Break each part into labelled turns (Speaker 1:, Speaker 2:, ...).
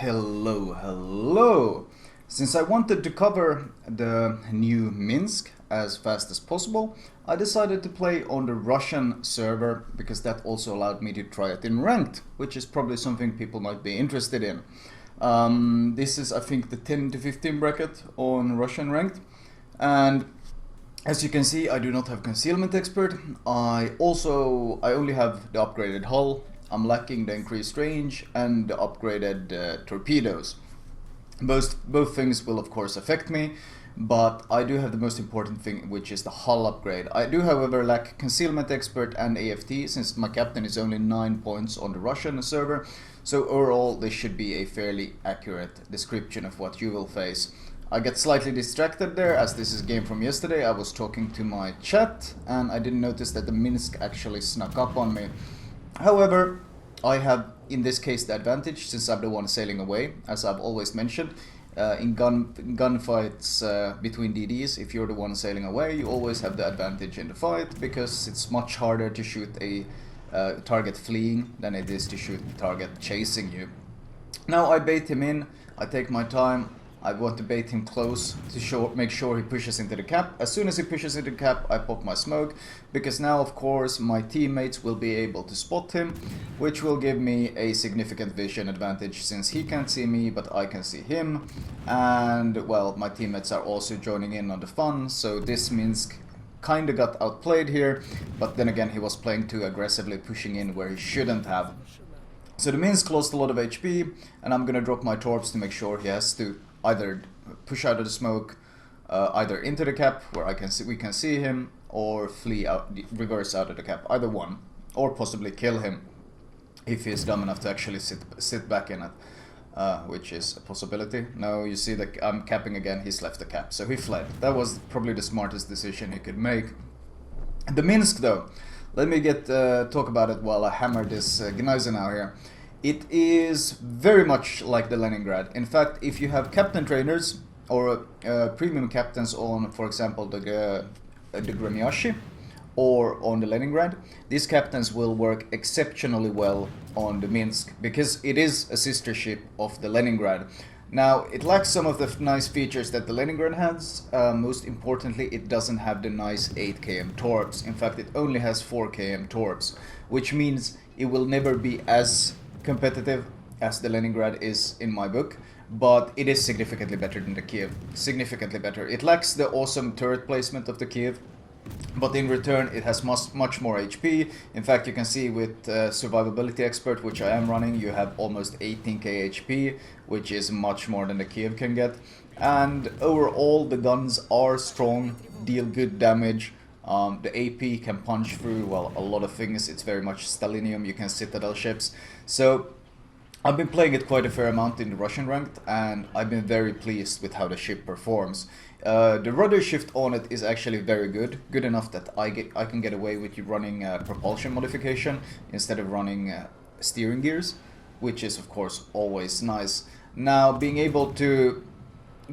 Speaker 1: Hello. Since I wanted to cover the new Minsk as fast as possible, I decided to play on the Russian server because that also allowed me to try it in ranked, which is probably something people might be interested in. This is, I think, the 10 to 15 bracket on Russian ranked, and as you can see, I do not have concealment expert. I only have the upgraded hull. I'm lacking the increased range and the upgraded torpedoes. Both things will of course affect me, but I do have the most important thing, which is the hull upgrade. I do, however, lack concealment expert and AFT, since my captain is only 9 points on the Russian server. So overall, this should be a fairly accurate description of what you will face. I get slightly distracted there, as this is a game from yesterday. I was talking to my chat and I didn't notice that the Minsk actually snuck up on me. However, I have in this case the advantage, since I'm the one sailing away, as I've always mentioned. In gunfights between DDs, if you're the one sailing away, you always have the advantage in the fight, because it's much harder to shoot a target fleeing than it is to shoot the target chasing you. Now I bait him in, I take my time. I want to bait him close to make sure he pushes into the cap. As soon as he pushes into the cap, I pop my smoke, because now of course my teammates will be able to spot him, which will give me a significant vision advantage, since he can't see me but I can see him. And well, my teammates are also joining in on the fun, so this Minsk kinda got outplayed here, but then again he was playing too aggressively, pushing in where he shouldn't have. So the Minsk lost a lot of HP, and I'm gonna drop my torps to make sure he has to either push out of the smoke, either into the cap where we can see him, or flee out, reverse out of the cap, either one, or possibly kill him if he's dumb enough to actually sit back in it, which is a possibility. No, you see that I'm capping again, he's left the cap, so he fled. That was probably the smartest decision he could make. The Minsk though, let me talk about it while I hammer this Gneisenau here. It is very much like the Leningrad. In fact, if you have captain trainers or premium captains on, for example, the Gremyashi or on the Leningrad, these captains will work exceptionally well on the Minsk, because it is a sister ship of the Leningrad. Now, it lacks some of the nice features that the Leningrad has. Most importantly, it doesn't have the nice 8 km torps. In fact, it only has 4 km torps, which means it will never be as competitive as the Leningrad is in my book, but it is significantly better than the Kiev. Significantly better. It lacks the awesome turret placement of the Kiev, but in return it has much more HP. In fact, you can see with survivability expert, which I am running, you have almost 18k HP, which is much more than the Kiev can get. And overall the guns are strong, deal good damage. The AP can punch through, well, a lot of things. It's very much Stalinium, you can citadel ships. So I've been playing it quite a fair amount in the Russian ranked, and I've been very pleased with how the ship performs. The rudder shift on it is actually very good enough that I can get away with you running propulsion modification instead of running steering gears, which is of course always nice. Now, being able to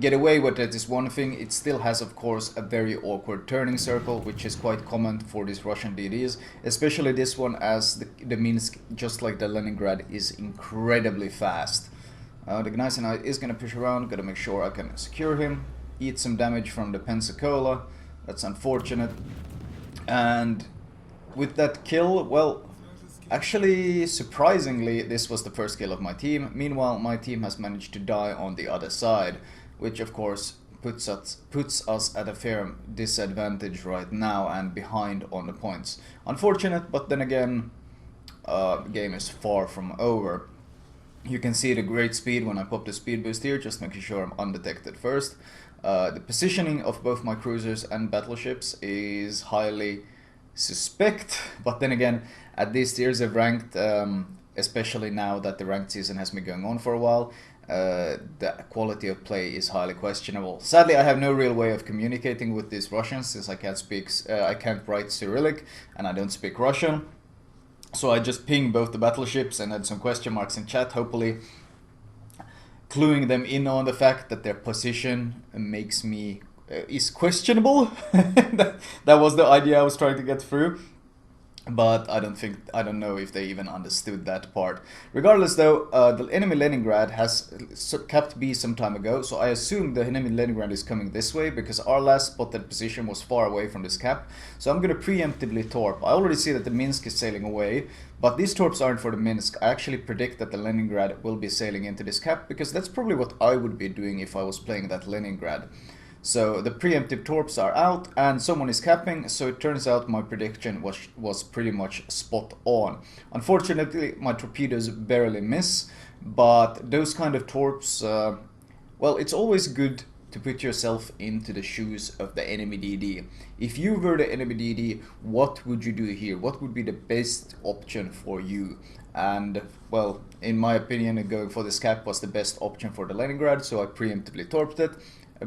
Speaker 1: get away with it is one thing. It still has of course a very awkward turning circle, which is quite common for these Russian DDs, especially this one, as the Minsk, just like the Leningrad, is incredibly fast. The Gneisenau is going to push around, gotta make sure I can secure him, eat some damage from the Pensacola. That's unfortunate. And with that kill, well, actually, surprisingly, this was the first kill of my team. Meanwhile, my team has managed to die on the other side, which of course puts us at a fair disadvantage right now and behind on the points. Unfortunate, but then again, the game is far from over. You can see the great speed when I pop the speed boost here, just making sure I'm undetected first. The positioning of both my cruisers and battleships is highly suspect, but then again, at these tiers of ranked, especially now that the ranked season has been going on for a while, the quality of play is highly questionable. Sadly, I have no real way of communicating with these Russians, since I can't write Cyrillic and I don't speak Russian. So I just ping both the battleships and had some question marks in chat, hopefully cluing them in on the fact that their position makes me is questionable. That was the idea I was trying to get through. but I don't know if they even understood that part. Regardless though, the enemy Leningrad has capped B some time ago, so I assume the enemy Leningrad is coming this way because our last spotted position was far away from this cap. So I'm gonna preemptively torp. I already see that the Minsk is sailing away, but these torps aren't for the Minsk. I actually predict that the Leningrad will be sailing into this cap because that's probably what I would be doing if I was playing that Leningrad. So the preemptive torps are out and someone is capping, so it turns out my prediction was pretty much spot on. Unfortunately, my torpedoes barely miss, but those kind of torps, well, it's always good to put yourself into the shoes of the enemy DD. If you were the enemy DD, what would you do here? What would be the best option for you? And, well, in my opinion, going for this cap was the best option for the Leningrad, so I preemptively torped it.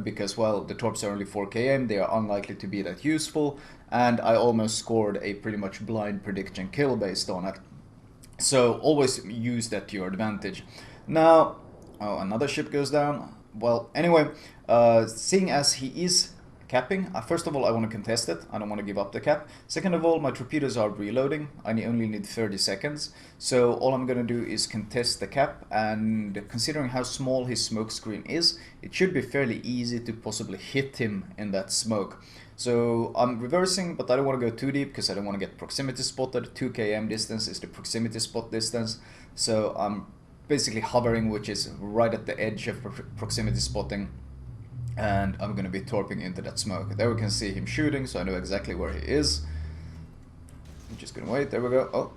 Speaker 1: Because, well, the torps are only 4 km, they are unlikely to be that useful, and I almost scored a pretty much blind prediction kill based on it. So always use that to your advantage. Now, oh, another ship goes down. Well, anyway, seeing as he is capping, first of all I want to contest it, I don't want to give up the cap. Second of all, my torpedoes are reloading, I only need 30 seconds. So all I'm gonna do is contest the cap, and considering how small his smoke screen is, it should be fairly easy to possibly hit him in that smoke. So I'm reversing, but I don't want to go too deep because I don't want to get proximity spotted. 2 km distance is the proximity spot distance, so I'm basically hovering, which is right at the edge of proximity spotting. And I'm going to be torping into that smoke. There we can see him shooting, so I know exactly where he is. I'm just going to wait. There we go. Oh,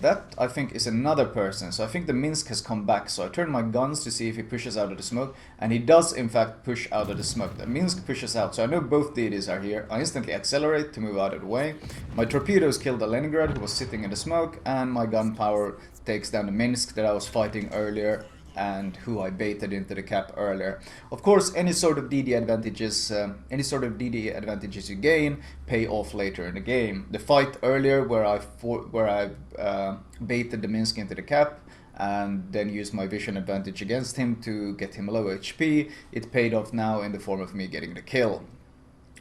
Speaker 1: that I think is another person. So I think the Minsk has come back. So I turn my guns to see if he pushes out of the smoke. And he does, in fact, push out of the smoke. The Minsk pushes out. So I know both deities are here. I instantly accelerate to move out of the way. My torpedoes kill the Leningrad, who was sitting in the smoke. And my gunpowder takes down the Minsk that I was fighting earlier, and who I baited into the cap earlier. Of course, any sort of DD advantages you gain pay off later in the game. The fight earlier where I baited the Minsk into the cap and then used my vision advantage against him to get him low HP, it paid off now in the form of me getting the kill.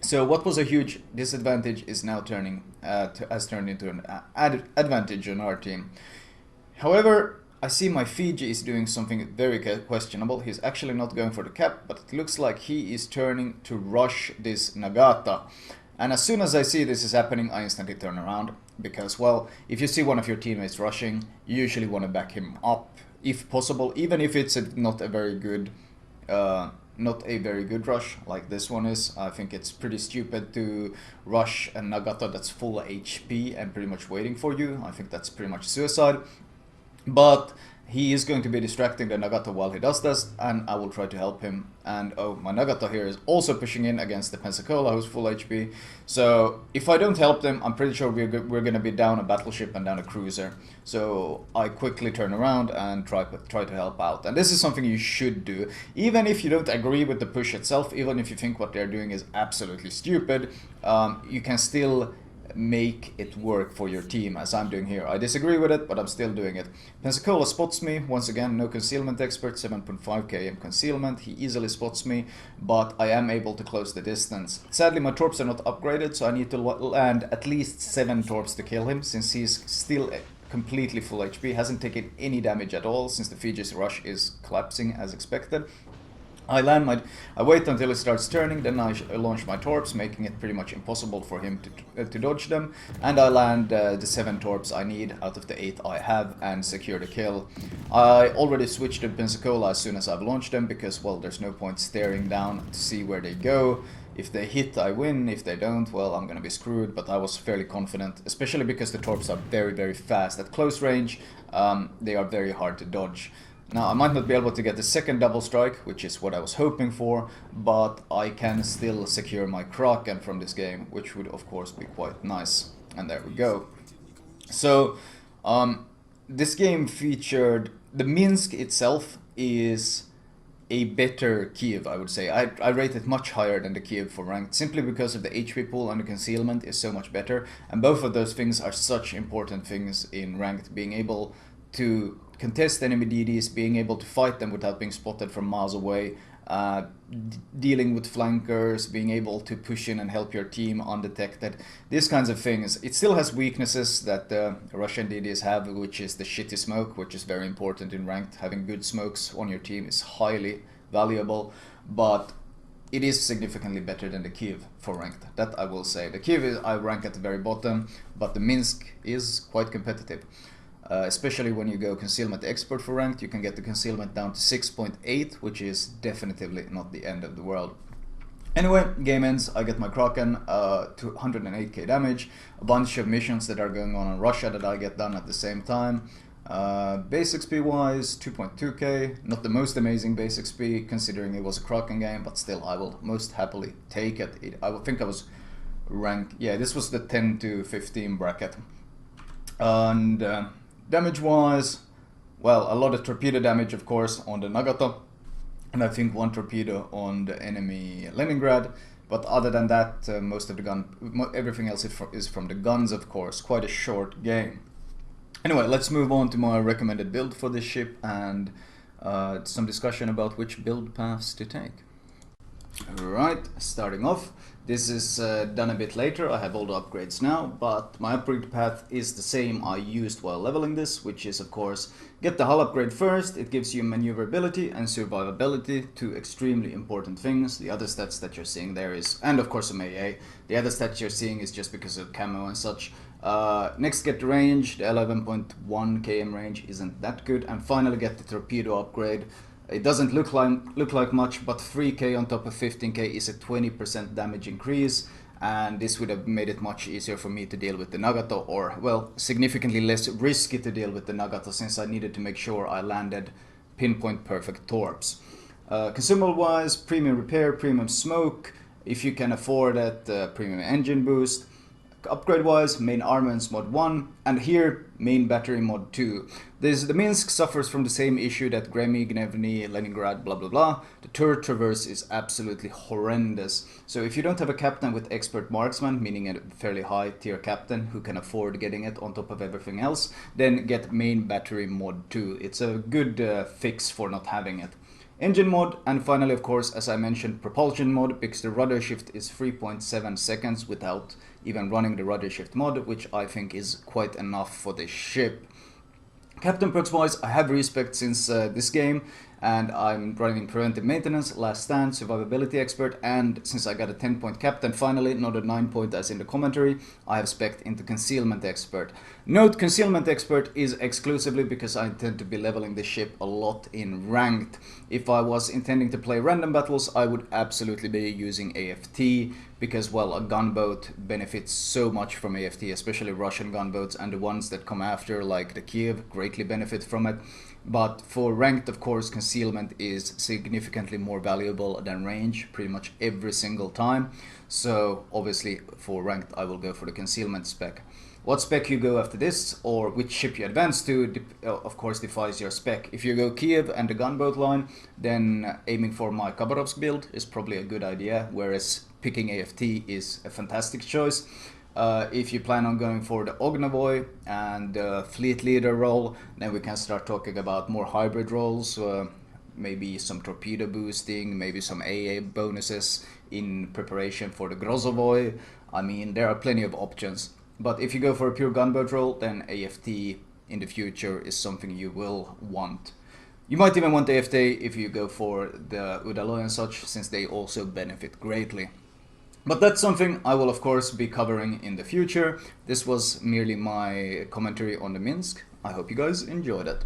Speaker 1: So what was a huge disadvantage is now has turned into an advantage on our team. However, I see my Fiji is doing something very questionable. He's actually not going for the cap, but it looks like he is turning to rush this Nagata. And as soon as I see this is happening, I instantly turn around. Because, well, if you see one of your teammates rushing, you usually want to back him up, if possible, even if it's not a very good rush like this one is. I think it's pretty stupid to rush a Nagata that's full HP and pretty much waiting for you. I think that's pretty much suicide. But he is going to be distracting the Nagata while he does this, and I will try to help him. And oh, my Nagata here is also pushing in against the Pensacola, who's full HP. So if I don't help them, I'm pretty sure we're going to be down a battleship and down a cruiser. So I quickly turn around and try to help out. And this is something you should do. Even if you don't agree with the push itself, even if you think what they're doing is absolutely stupid, you can still make it work for your team, as I'm doing here. I disagree with it, but I'm still doing it. Pensacola spots me, once again, no concealment expert, 7.5 km concealment. He easily spots me, but I am able to close the distance. Sadly, my torps are not upgraded, so I need to land at least 7 torps to kill him, since he's still completely full HP, hasn't taken any damage at all, since the Fiji's rush is collapsing as expected. I wait until he starts turning, then I launch my torps, making it pretty much impossible for him to dodge them, and I land the 7 torps I need out of the 8 I have and secure the kill. I already switched to Pensacola as soon as I've launched them, because, well, there's no point staring down to see where they go. If they hit, I win. If they don't, well, I'm gonna be screwed, but I was fairly confident, especially because the torps are very, very fast. At close range, they are very hard to dodge. Now, I might not be able to get the second double strike, which is what I was hoping for, but I can still secure my Kraken from this game, which would of course be quite nice. And there we go. So, this game featured... The Minsk itself is a better Kiev, I would say. I rate it much higher than the Kiev for ranked, simply because of the HP pool and the concealment is so much better. And both of those things are such important things in ranked, being able to contest enemy DDs, being able to fight them without being spotted from miles away, dealing with flankers, being able to push in and help your team undetected, these kinds of things. It still has weaknesses that the Russian DDs have, which is the shitty smoke, which is very important in ranked. Having good smokes on your team is highly valuable, but it is significantly better than the Kiev for ranked, that I will say. The Kiev I rank at the very bottom, but the Minsk is quite competitive. Especially when you go concealment expert for ranked, you can get the concealment down to 6.8, which is definitively not the end of the world. Anyway, game ends, I get my Kraken, 208k damage, a bunch of missions that are going on in Russia that I get done at the same time. Base XP wise, 2.2k, not the most amazing base XP considering it was a Kraken game, but still I will most happily take it. I think I was ranked, yeah, this was the 10 to 15 bracket. And damage wise, well, a lot of torpedo damage of course on the Nagata, and I think one torpedo on the enemy Leningrad, but other than that, most of the everything else is from the guns of course. Quite a short game. Anyway, let's move on to my recommended build for this ship and some discussion about which build paths to take. Alright, starting off, this is done a bit later. I have all the upgrades now, but my upgrade path is the same I used while leveling this, which is of course get the hull upgrade first. It gives you maneuverability and survivability, two extremely important things. The other stats that you're seeing there is, and of course some AA, the other stats you're seeing is just because of camo and such. Next get the range, the 11.1 km range isn't that good, and finally get the torpedo upgrade. It doesn't look like much, but 3k on top of 15k is a 20% damage increase, and this would have made it much easier for me to deal with the Nagato, or well, significantly less risky to deal with the Nagato, since I needed to make sure I landed pinpoint perfect torps. Consumable wise, premium repair, premium smoke, if you can afford it, premium engine boost. Upgrade wise, main armaments mod 1, and here main battery mod 2. The Minsk suffers from the same issue that Gremy, Gnevny, Leningrad, blah blah blah. The turret traverse is absolutely horrendous. So if you don't have a captain with expert marksman, meaning a fairly high tier captain who can afford getting it on top of everything else, then get main battery mod 2. It's a good fix for not having it. Engine mod, and finally of course, as I mentioned, propulsion mod, because the rudder shift is 3.7 seconds without even running the rudder shift mod, which I think is quite enough for this ship. Captain perks wise, I have respect since this game, and I'm running preventive maintenance, last stand, survivability expert, and since I got a 10-point captain finally, not a 9-point as in the commentary, I have spec'd into concealment expert. Note, concealment expert is exclusively because I intend to be leveling the ship a lot in ranked. If I was intending to play random battles, I would absolutely be using AFT, because well, a gunboat benefits so much from AFT, especially Russian gunboats, and the ones that come after like the Kiev greatly benefit from it. But for ranked, of course, concealment is significantly more valuable than range pretty much every single time. So obviously for ranked I will go for the concealment spec. What spec you go after this, or which ship you advance to, of course defies your spec. If you go Kiev and the gunboat line, then aiming for my Khabarovsk build is probably a good idea, whereas picking AFT is a fantastic choice. If you plan on going for the Ognavoy and fleet leader role, then we can start talking about more hybrid roles, maybe some torpedo boosting, maybe some AA bonuses in preparation for the Grozovoy. I mean, there are plenty of options. But if you go for a pure gunboat role, then AFT in the future is something you will want. You might even want AFT if you go for the Udaloy and such, since they also benefit greatly. But that's something I will of course be covering in the future. This was merely my commentary on the Minsk. I hope you guys enjoyed it.